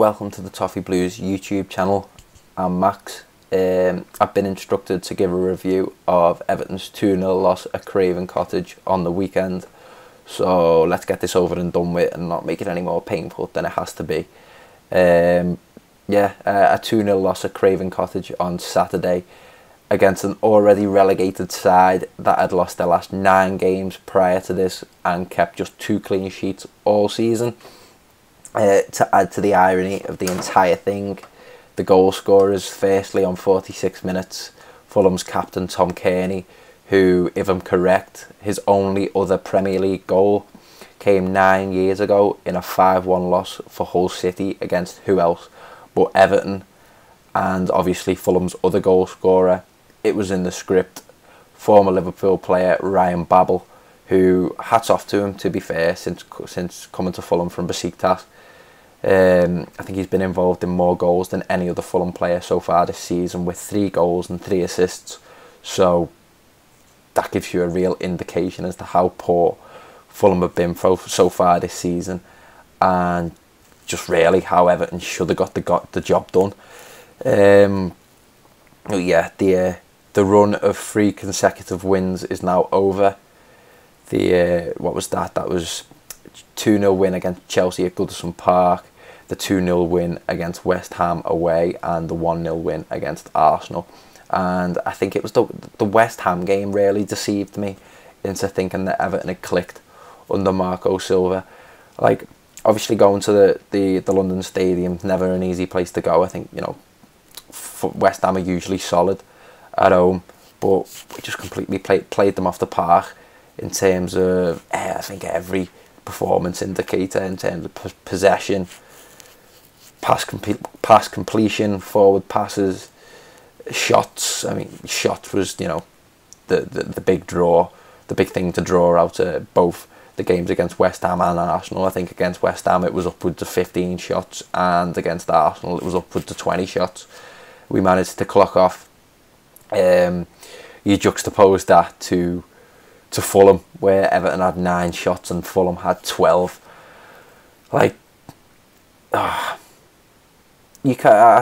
welcome to the Toffee Blues YouTube channel. I'm Max. I've been instructed to give a review of Everton's 2-0 loss at Craven Cottage on the weekend. So let's get this over and done with and not make it any more painful than it has to be. A 2-0 loss at Craven Cottage on Saturday against an already relegated side that had lost their last 9 games prior to this and kept just 2 clean sheets all season. To add to the irony of the entire thing, the goal scorers, firstly on 46 minutes, Fulham's captain Tom Kearney, who, if I'm correct, his only other Premier League goal came 9 years ago in a 5-1 loss for Hull City against who else but Everton, and obviously Fulham's other goal scorer. It was in the script, former Liverpool player Ryan Babel, who, hats off to him to be fair, since coming to Fulham from Besiktas. I think he's been involved in more goals than any other Fulham player so far this season, with 3 goals and 3 assists. So that gives you a real indication as to how poor Fulham have been so far this season, and just really how Everton should have got the job done. The run of 3 consecutive wins is now over. What was that? That was 2-0 win against Chelsea at Goodison Park, the 2-0 win against West Ham away, and the 1-0 win against Arsenal. And I think it was the West Ham game really deceived me into thinking that Everton had clicked under Marco Silva. Like, obviously going to the London Stadium, never an easy place to go. I think, you know, West Ham are usually solid at home, but we just completely played them off the park in terms of, I think, every performance indicator, in terms of possession, pass completion, forward passes, shots. I mean, shots was, you know, the big draw, the big thing to draw out of both the games against West Ham and Arsenal. I think against West Ham it was upwards of 15 shots, and against Arsenal it was upwards of 20 shots. We managed to clock off. You juxtapose that to Fulham, where Everton had 9 shots and Fulham had 12. Like, I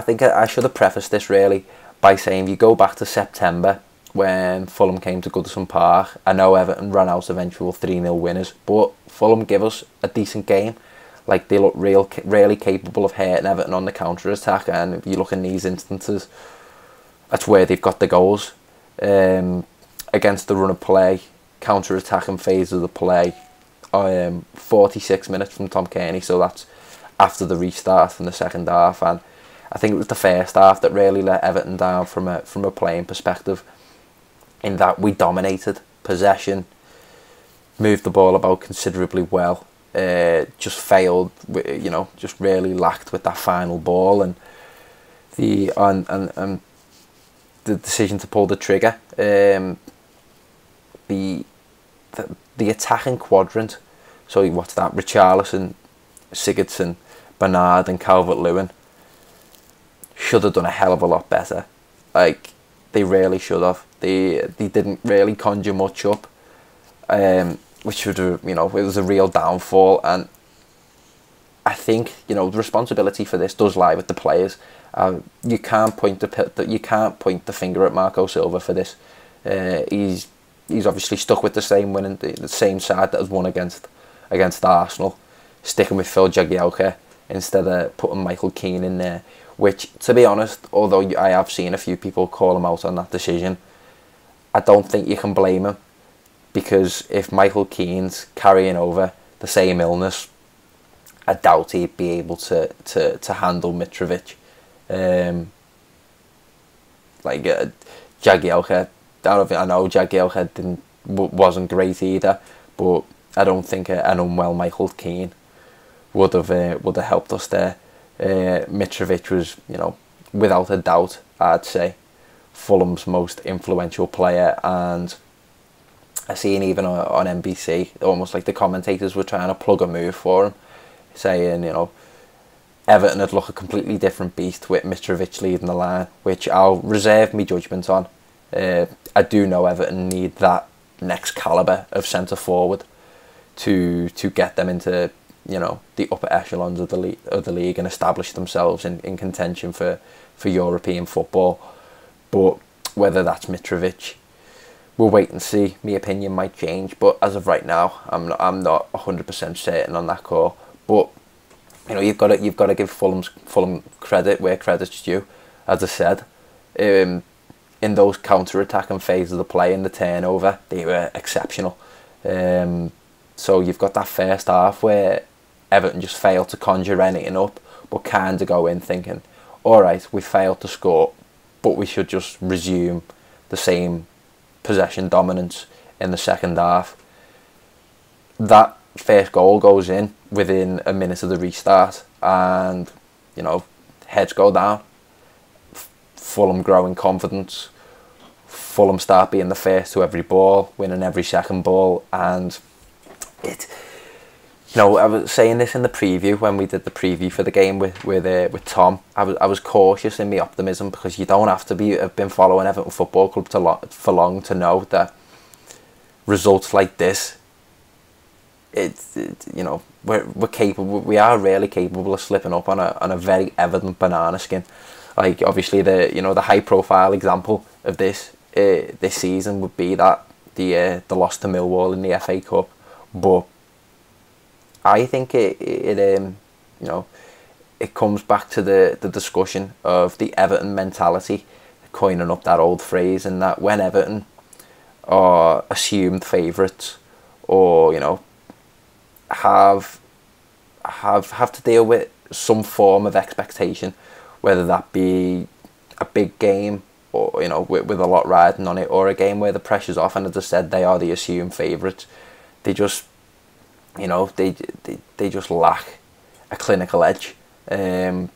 think I should have prefaced this really by saying, if you go back to September when Fulham came to Goodison Park, I know Everton ran out eventual 3-0 winners, but Fulham give us a decent game. Like, they look really capable of hurting Everton on the counter-attack, and if you look in these instances, that's where they've got the goals. Against the run of play, counter-attacking phase of the play, 46 minutes from Tom Kearney, so that's after the restart from the second half, and I think it was the first half that really let Everton down from a playing perspective, in that we dominated possession, moved the ball about considerably well, just failed, you know, just really lacked with that final ball, and the decision to pull the trigger. The attacking quadrant, so what's that? Richarlison, Sigurdsson, Bernard and Calvert-Lewin should have done a hell of a lot better. Like, they really should have. They didn't really conjure much up, which would have, you know, it was a real downfall. And I think, you know, the responsibility for this does lie with the players. You can't point the finger at Marco Silva for this. He's obviously stuck with the same side that has won against Arsenal, sticking with Phil Jagielka instead of putting Michael Keane in there, which, to be honest, although I have seen a few people call him out on that decision, I don't think you can blame him, because if Michael Keane's carrying over the same illness, I doubt he'd be able to handle Mitrovic. Jagielka, I know Jagielka wasn't great either, but I don't think an unwell Michael Keane would have helped us there. Mitrovic was, you know, without a doubt, I'd say, Fulham's most influential player, and I seen even on NBC, almost like the commentators were trying to plug a move for him, saying, you know, Everton would look a completely different beast with Mitrovic leading the line, which I'll reserve my judgment on. I do know Everton need that next calibre of centre forward to get them into the upper echelons of the league and establish themselves in contention for European football. But whether that's Mitrovic, we'll wait and see. My opinion might change, but as of right now, I'm not 100% certain on that call. But you've got to give Fulham credit where credit's due. As I said, in those counter-attacking phases of the play and the turnover, they were exceptional. So you've got that first half where Everton just failed to conjure anything up, but kind of go in thinking, all right, we failed to score, but we should just resume the same possession dominance in the second half. That first goal goes in within a minute of the restart, and heads go down. Fulham grow in confidence. Fulham start being the first to every ball, winning every second ball, and I was saying this in the preview when we did the preview for the game with Tom. I was cautious in my optimism, because you don't have to have been following Everton Football Club for long to know that results like this, we're capable. We are really capable of slipping up on a very evident banana skin. Like, obviously the high profile example of this season would be that the loss to Millwall in the FA Cup, but I think it comes back to the discussion of the Everton mentality, coining up that old phrase, and that when Everton are assumed favourites, or have to deal with some form of expectation, whether that be a big game or with a lot riding on it, or a game where the pressure's off, and as I said, they are the assumed favourites. They just they just lack a clinical edge. And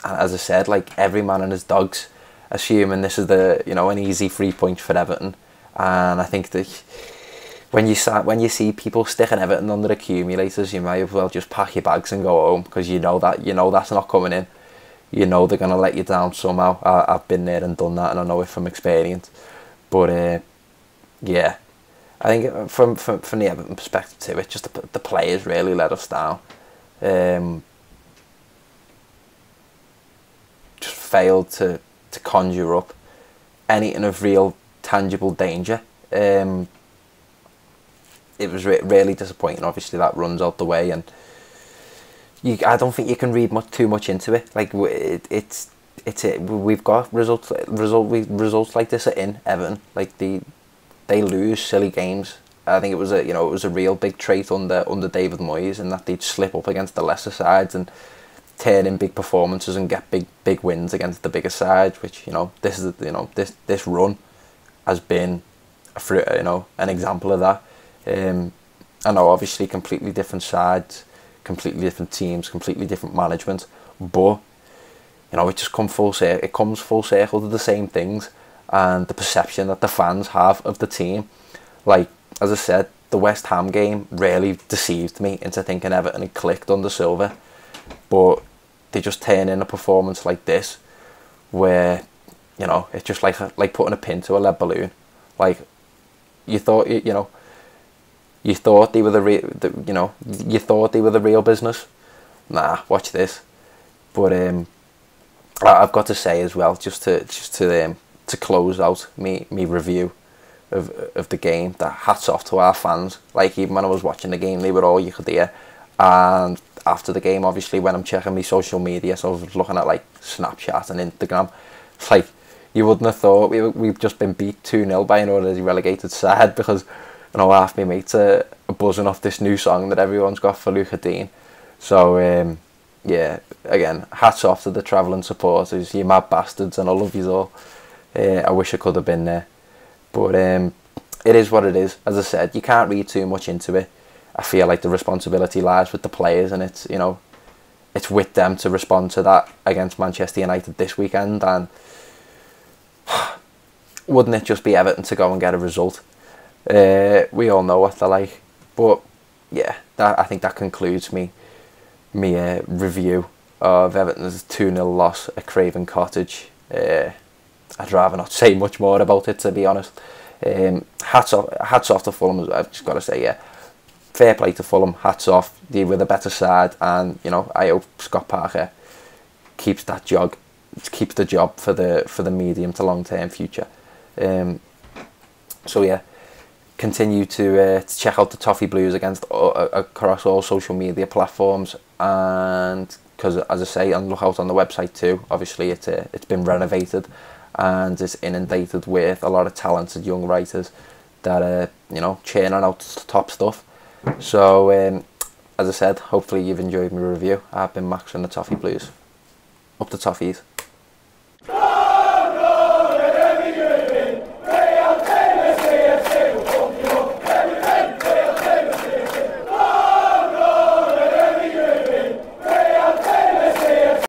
as I said, like, every man and his dogs assuming this is an easy 3 points for Everton. And I think that when you see people sticking Everton under accumulators, you may as well just pack your bags and go home, because that's not coming in. They're going to let you down somehow. I've been there and done that, and I know it from experience. But yeah, I think from the Everton perspective too, it's just the players really let us down. Just failed to conjure up anything of real tangible danger. It was really disappointing. Obviously, that runs out the way, and I don't think you can read too much into it. Like, we've got results like this are in Everton. Like, they lose silly games. I think it was a real big trait under David Moyes, and that they'd slip up against the lesser sides and turn in big performances and get big wins against the bigger sides. Which this run has been an example of that. I know, obviously, completely different sides, completely different teams, completely different management, but it just comes full circle to the same things, and the perception that the fans have of the team. Like, as I said, the West Ham game really deceived me into thinking Everton had clicked under Silva, but they just turn in a performance like this, where it's just like putting a pin to a lead balloon. Like, you thought you thought they were you thought they were the real business. Nah, watch this. But I've got to say as well, just to close out me review of the game, that hats off to our fans. Like, even when I was watching the game, they were all you could hear. And after the game, obviously, when I'm checking my social media, so I was looking at like Snapchat and Instagram, it's like, you wouldn't have thought we've just been beat 2-0 by an already relegated side, because half my mates are buzzing off this new song that everyone's got for Luca Dean. So yeah, again, hats off to the travelling supporters, you mad bastards, and I love you all. I wish I could have been there, but it is what it is. As I said, you can't read too much into it. I feel like the responsibility lies with the players, and it's with them to respond to that against Manchester United this weekend. And wouldn't it just be Everton to go and get a result? We all know what they're like. But yeah, I think that concludes me review of Everton's 2-0 loss at Craven Cottage. I'd rather not say much more about it, to be honest. Hats off to Fulham. I've just got to say, yeah, fair play to Fulham, hats off, they were the better side, and you know, I hope Scott Parker keeps the job for the medium to long term future. So yeah, continue to check out the Toffee Blues across all social media platforms, and because as I say, and look out on the website too. Obviously, it's been renovated and it's inundated with a lot of talented young writers that are, you know, churning out top stuff. So as I said, hopefully you've enjoyed my review. I've been Max from the Toffee Blues. Up the Toffees.